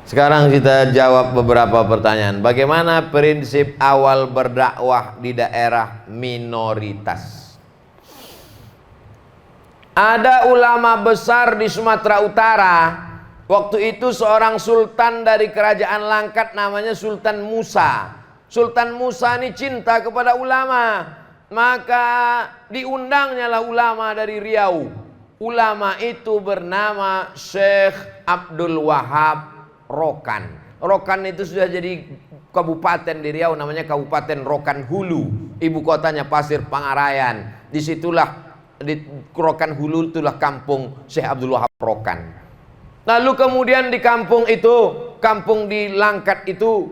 Sekarang kita jawab beberapa pertanyaan. Bagaimana prinsip awal berdakwah di daerah minoritas? Ada ulama besar di Sumatera Utara. Waktu itu seorang sultan dari kerajaan Langkat namanya Sultan Musa. Sultan Musa ini cinta kepada ulama. Maka diundangnya lah ulama dari Riau. Ulama itu bernama Syekh Abdul Wahab Rokan. Rokan itu sudah jadi kabupaten di Riau, namanya Kabupaten Rokan Hulu. Ibu kotanya Pasir Pangarayan. Disitulah di Rokan Hulu itulah kampung Syekh Abdul Wahab Rokan. Lalu kemudian di kampung itu, kampung di Langkat itu,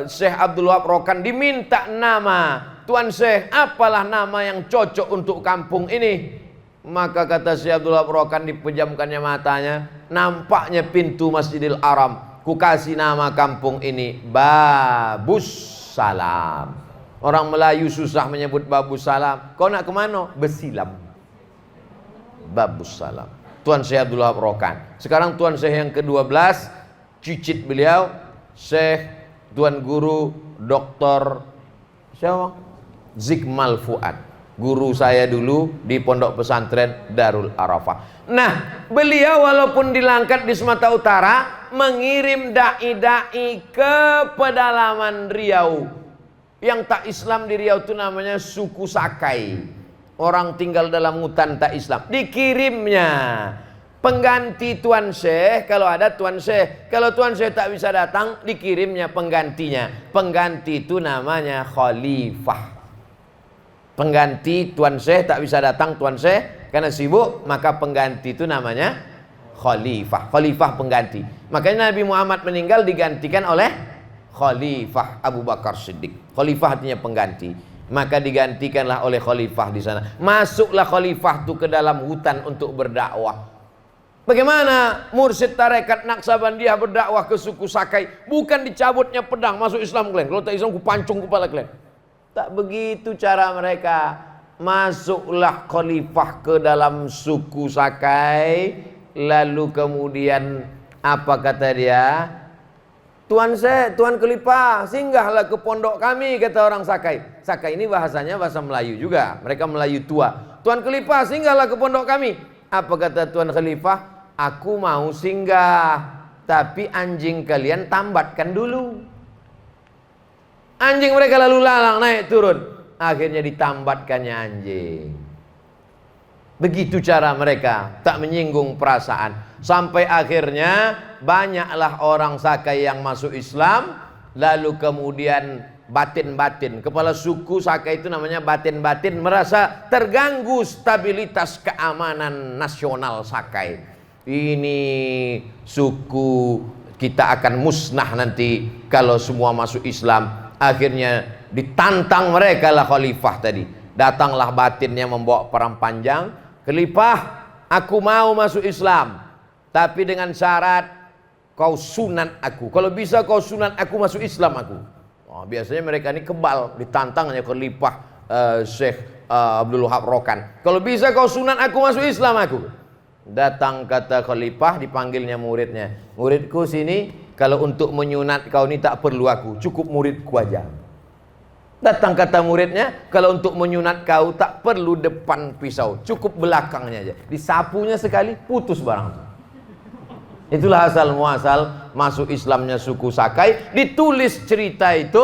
Syekh Abdul Wahab Rokan diminta nama. Tuan Syekh, apalah nama yang cocok untuk kampung ini? Maka kata Syekh Abdul Wahab Rokan, dipejamkannya matanya, nampaknya pintu Masjidil Haram. Ku kasih nama kampung ini Babus Salam. Orang Melayu susah menyebut Babus Salam. Kau nak kemana? Besilam. Babus Salam. Tuan Syekh Abdul Wahab Rokan. Sekarang Tuan Syekh yang ke-12, cicit beliau, Syekh Tuan Guru Dr. siapa? Zikmal Fuad. Guru saya dulu di pondok pesantren Darul Arafah. Nah, beliau walaupun di Langkat di Sumatera Utara mengirim dai-dai ke pedalaman Riau. Yang tak Islam di Riau itu namanya suku Sakai. Orang tinggal dalam hutan tak Islam. Dikirimnya pengganti Tuan Syekh, kalau ada Tuan Syekh. Kalau Tuan Syekh tak bisa datang, dikirimnya penggantinya. Pengganti itu namanya khalifah. Pengganti Tuan Syekh tak bisa datang, Tuan Syekh karena sibuk, maka pengganti itu namanya khalifah. Khalifah pengganti. Makanya Nabi Muhammad meninggal digantikan oleh Khalifah Abu Bakar Siddiq. Khalifah artinya pengganti. Maka digantikanlah oleh khalifah di sana. Masuklah khalifah itu ke dalam hutan untuk berdakwah. Bagaimana mursyid tarekat Naqsabandiyah berdakwah ke suku Sakai? Bukan dicabutnya pedang masuk Islam kalian. Kalau tak Islam ku pancung kepala kalian. Tak begitu cara mereka. Masuklah khalifah ke dalam suku Sakai. Lalu kemudian apa kata dia? Tuan Syekh, Tuan Khalifah, singgahlah ke pondok kami, kata orang Sakai. Sakai ini bahasanya bahasa Melayu juga. Mereka Melayu tua. Tuan Khalifah, singgahlah ke pondok kami. Apa kata Tuan Khalifah? Aku mau singgah, tapi anjing kalian tambatkan dulu. Anjing mereka lalu lalang naik turun. Akhirnya ditambatkannya anjing. Begitu cara mereka, tak menyinggung perasaan. Sampai akhirnya banyaklah orang Sakai yang masuk Islam. Lalu kemudian batin-batin, kepala suku Sakai itu namanya batin-batin, merasa terganggu stabilitas keamanan nasional Sakai. Ini suku kita akan musnah nanti kalau semua masuk Islam. Akhirnya ditantang mereka lah khalifah tadi. Datanglah batinnya membawa perang panjang. Khalifah, aku mau masuk Islam, tapi dengan syarat kau sunat aku. Kalau bisa kau sunat aku masuk Islam aku. Oh, biasanya mereka ini kebal, ditantangnya khalifah Syekh Abdul Wahab Rokan. Kalau bisa kau sunat aku masuk Islam aku. Datang kata khalifah, dipanggilnya muridnya. Muridku sini, kalau untuk menyunat kau ini tak perlu aku, cukup muridku aja. Datang kata muridnya, kalau untuk menyunat kau tak perlu depan pisau, cukup belakangnya aja. Disapunya sekali, putus barang. Itulah asal muasal masuk Islamnya suku Sakai. Ditulis cerita itu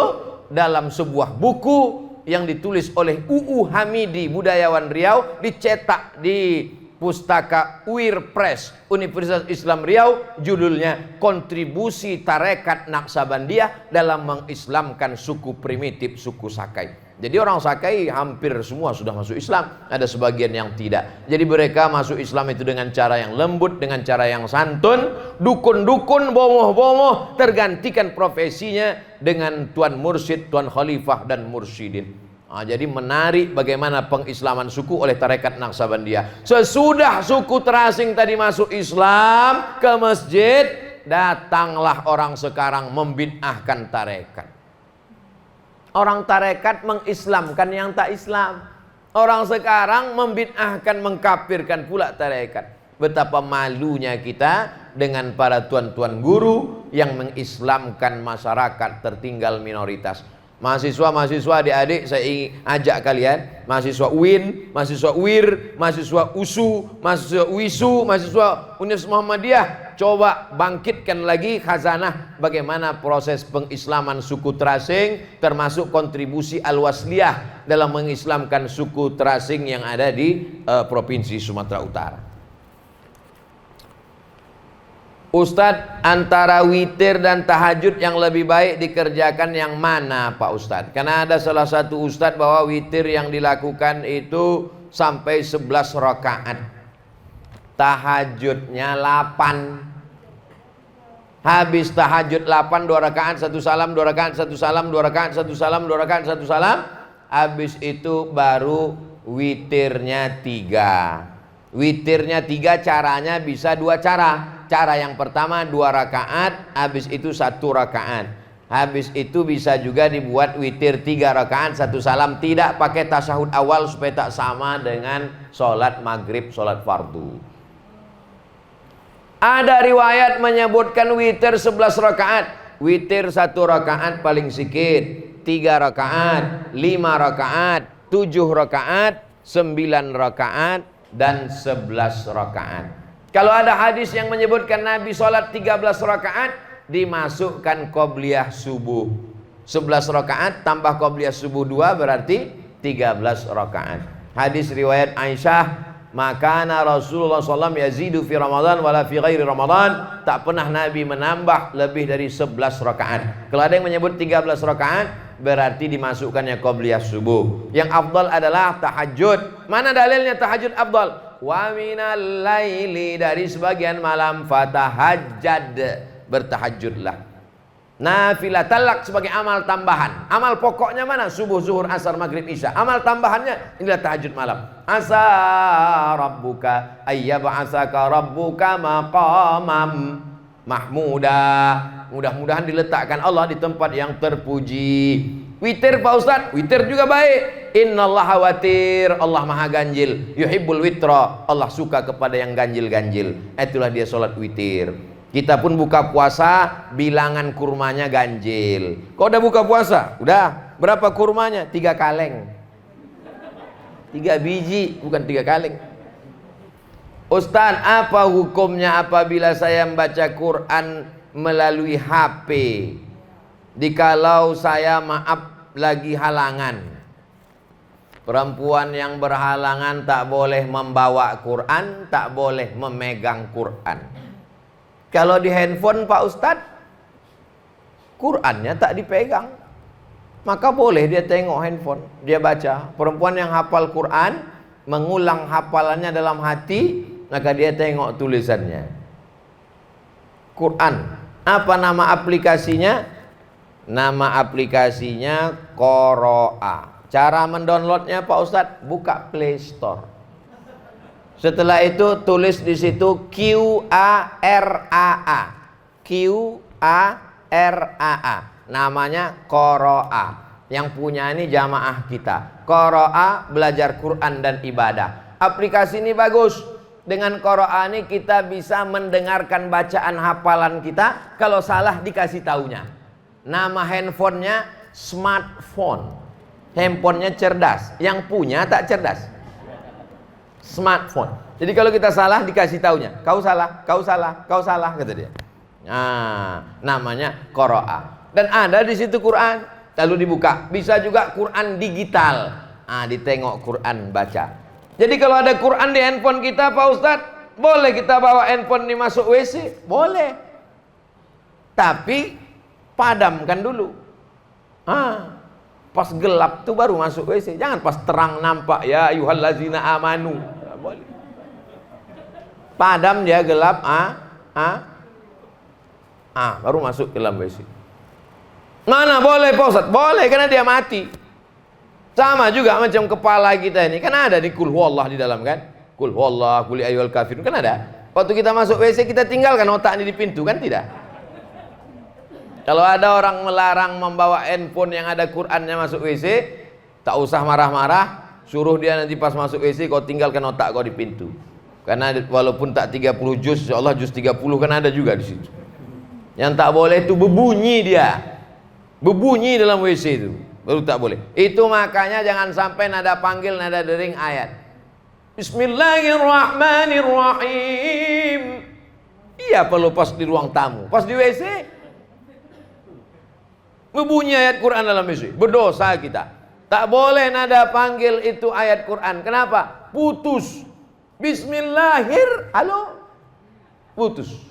dalam sebuah buku yang ditulis oleh UU Hamidi, budayawan Riau, dicetak di Pustaka UIR Press, Universitas Islam Riau. Judulnya Kontribusi Tarekat Naqsabandiyah dalam mengislamkan suku primitif suku Sakai. Jadi orang Sakai hampir semua sudah masuk Islam, ada sebagian yang tidak. Jadi mereka masuk Islam itu dengan cara yang lembut, dengan cara yang santun. Dukun-dukun, bomoh-bomoh, tergantikan profesinya dengan tuan mursyid, tuan khalifah dan mursyidin. Jadi menarik bagaimana pengislaman suku oleh tarekat Naqsabandiyah. Sesudah suku terasing tadi masuk Islam ke masjid, datanglah orang sekarang membid'ahkan tarekat. Orang tarekat mengislamkan yang tak Islam. Orang sekarang membid'ahkan, mengkafirkan pula tarekat. betapa malunya kita dengan para tuan-tuan guru yang mengislamkan masyarakat tertinggal minoritas. Mahasiswa-mahasiswa, adik-adik, saya ingin ajak kalian, mahasiswa UIN, mahasiswa UIR, mahasiswa USU, mahasiswa WISU, mahasiswa Universitas Muhammadiyah, coba bangkitkan lagi khazanah bagaimana proses pengislaman suku terasing, termasuk kontribusi Al-Wasliyah dalam mengislamkan suku terasing yang ada di Provinsi Sumatera Utara. Ustadz, antara witir dan tahajud yang lebih baik dikerjakan yang mana Pak Ustadz? Karena ada salah satu Ustadz bahwa witir yang dilakukan itu sampai 11 rakaat, tahajudnya 8. Habis tahajud 8, 2 rakaat, 1 salam, 2 rakaat, 1 salam, 2 rakaat, 1 salam, 2 rakaat, 1 salam. Habis itu baru witirnya 3. Witirnya 3 caranya bisa 2 cara. Cara yang pertama 2 rakaat, habis itu 1 rakaat. Habis itu bisa juga dibuat witir 3 rakaat, 1 salam, tidak pakai tasyahud awal supaya tak sama dengan sholat maghrib, sholat fardu. Ada riwayat menyebutkan witir 11 rakaat. Witir 1 rakaat paling sedikit, 3 rakaat, 5 rakaat, 7 rakaat, 9 rakaat, dan 11 rakaat. Kalau ada hadis yang menyebutkan Nabi sholat 13 rakaat, dimasukkan qobliyah subuh. 11 rakaat tambah qobliyah subuh 2 berarti 13 rakaat. Hadis riwayat Aisyah, makana Rasulullah SAW yazidu fi Ramadan wala fi ghairi Ramadan. Tak pernah Nabi menambah lebih dari 11 rakaat. Kalau ada yang menyebut 13 rakaat, berarti dimasukkannya qobliyah subuh. Yang afdal adalah tahajud. Mana dalilnya tahajud afdal? Wa minal laili, dari sebagian malam, fatahajjad, bertahajudlah. Nafilah talak sebagai amal tambahan. Amal pokoknya mana? Subuh, zuhur, asar, maghrib, isya. Amal tambahannya inilah tahajud malam. Asa rabbuka ayyab'asaka rabbuka maqamam mahmuda. Mudah-mudahan diletakkan Allah di tempat yang terpuji. Witir Pak Ustadz, witir juga baik. Innallaha watir, Allah maha ganjil. Yuhibbul witra, Allah suka kepada yang ganjil-ganjil. Itulah dia sholat witir. Kita pun buka puasa, bilangan kurmanya ganjil. Kau udah buka puasa? Udah. Berapa kurmanya? 3 kaleng. 3 biji, bukan 3 kaleng. Ustadz, apa hukumnya apabila saya membaca Quran melalui HP? Dikalau saya maaf lagi halangan. Perempuan yang berhalangan tak boleh membawa Quran, tak boleh memegang Quran. Kalau di handphone Pak Ustadz, Qurannya tak dipegang, maka boleh dia tengok handphone, dia baca. Perempuan yang hafal Quran, mengulang hafalannya dalam hati, maka dia tengok tulisannya. Quran, apa nama aplikasinya? Nama aplikasinya Qoro'a. Cara mendownloadnya Pak Ustadz, buka Play Store. Setelah itu tulis di situ Qur'aa. Qur'aa. Namanya Qoro'a. Yang punya ini jamaah kita. Qoro'a, belajar Quran dan ibadah. Aplikasi ini bagus. Dengan Qoro'a ini kita bisa mendengarkan bacaan hafalan kita. Kalau salah dikasih taunya. Nama handphonenya smartphone. Handphonenya cerdas. Yang punya tak cerdas. Smartphone. Jadi kalau kita salah dikasih taunya. Kau salah, kau salah, kau salah, kata dia. Nah, namanya Qoro'a. Dan ada di situ Quran. Lalu dibuka. Bisa juga Quran digital. Nah, ditengok Quran, baca. Jadi kalau ada Quran di handphone kita Pak Ustadz, boleh kita bawa handphone ini masuk WC? Boleh. Tapi padamkan dulu. Pas gelap tuh baru masuk WC. Jangan pas terang nampak, ya ayyuhallazina amanu. Boleh. Padam dia gelap, baru masuk ke dalam WC. Mana boleh Pak Ustadz? Boleh, karena dia mati. Sama juga macam kepala kita ini. Kan ada di Qul Huwallah di dalam kan? Qul Huwallah, Qul ya ayyuhal kafirun, kan ada. Waktu kita masuk WC kita tinggalkan otak ini di pintu, kan tidak? Kalau ada orang melarang membawa handphone yang ada Qurannya masuk WC, tak usah marah-marah, suruh dia nanti pas masuk WC kau tinggalkan otak kau di pintu. Karena walaupun tak 30 juz, insyaallah juz 30 kan ada juga di situ. Yang tak boleh itu berbunyi dia. Berbunyi dalam WC itu. Baru tak boleh. Itu makanya jangan sampai nada panggil, nada dering ayat. Bismillahirrahmanirrahim. Iya perlu pas di ruang tamu, pas di WC. Berbunyi ayat Quran dalam WC. Berdosa kita. Tak boleh nada panggil itu ayat Quran. Kenapa? Putus. Bismillahir, halo, putus,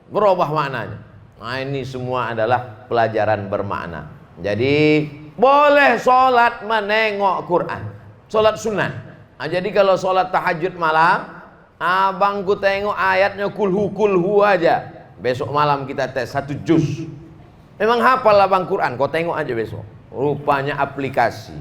berubah maknanya. Nah ini semua adalah pelajaran bermakna. Jadi boleh sholat menengok Quran, sholat sunat. Nah, jadi kalau sholat tahajud malam, abangku tengok ayatnya kulhu aja. Besok malam kita tes 1 juz. Memang hafal abang Quran, kau tengok aja besok. Rupanya aplikasi.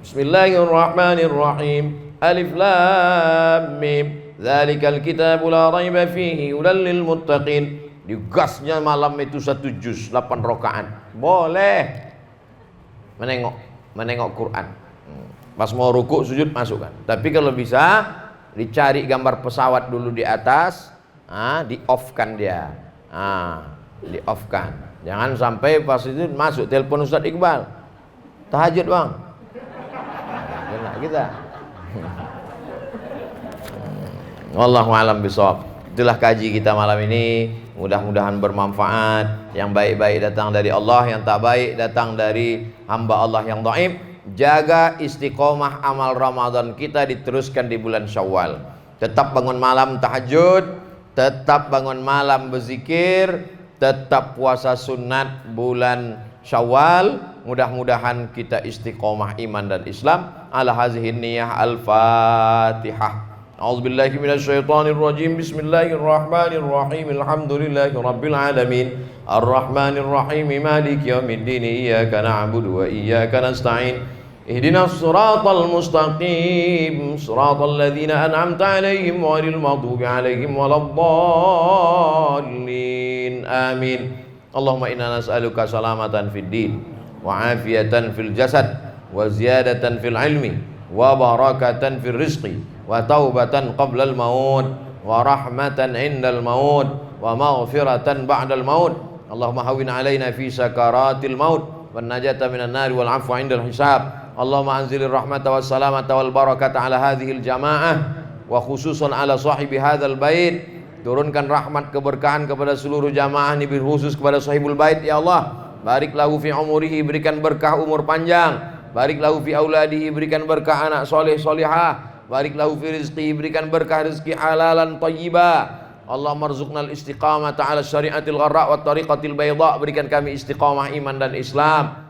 Bismillahirrahmanirrahim. Alif Lam Mim. Dzalikal kitabu la raiba fihi hudal lil muttaqin. Digasnya malam itu 1 juz 8 rakaat. Boleh menengok Quran. Pas mau rukuk sujud masukkan. Tapi kalau bisa dicari gambar pesawat dulu di atas, di off-kan dia. Di off-kan. Jangan sampai pas itu masuk telepon Ustaz Iqbal. Tahajud, Bang. Kena kita. Wallahu a'lam bishawab. Itulah kaji kita malam ini. Mudah-mudahan bermanfaat. Yang baik-baik datang dari Allah, yang tak baik datang dari hamba Allah yang dhaif. Jaga istiqomah amal Ramadan kita diteruskan di bulan Syawal. Tetap bangun malam tahajud, tetap bangun malam berzikir, tetap puasa sunat bulan Syawal. Mudah-mudahan kita istiqomah iman dan Islam. Ala hazihin niyah. Al-Fatihah. A'udzubillahi minasyaitonirrajim. Bismillahirrahmanirrahim. Alhamdulillahi rabbil alamin. Arrahmanirrahim. Maliki yaumiddin. Iyyaka na'budu wa iyyaka nasta'in. Ihdinas siratal mustaqim. Siratal ladzina an'amta 'alaihim ghairil maghdubi 'alaihim waladdallin. Amin. Allahumma inna nas'aluka salamatan fid din wa 'afiyatan fil jasad wa ziyadatan fil ilmi wa barakatan fil rizqi wa taubatan qablal maut wa rahmatan indal maut wa maghfiratan ba'dal maut. Allahumma hawwin alaina fi sakaratil maut wan najata minan nari wal afwa indal hisab. Allahumma anzilir rahmata was salamata wal barakata ala hadhil jamaah wa khususan ala sahibi hadzal bait. Turunkan rahmat keberkahan kepada seluruh jamaah ini, khusus kepada sahibul bait ya Allah. Barik lahu fi umurihi, berikan berkah umur panjang. Barik lahu fi auladihi, berikan berkah anak soleh solihah. Barik lahu fi rizqi, berikan berkah rezeki halalan thayyibah. Allahumma rzuqnal istiqamata ala syariatil gharra wa tariqatil bayda, berikan kami istiqamah iman dan Islam.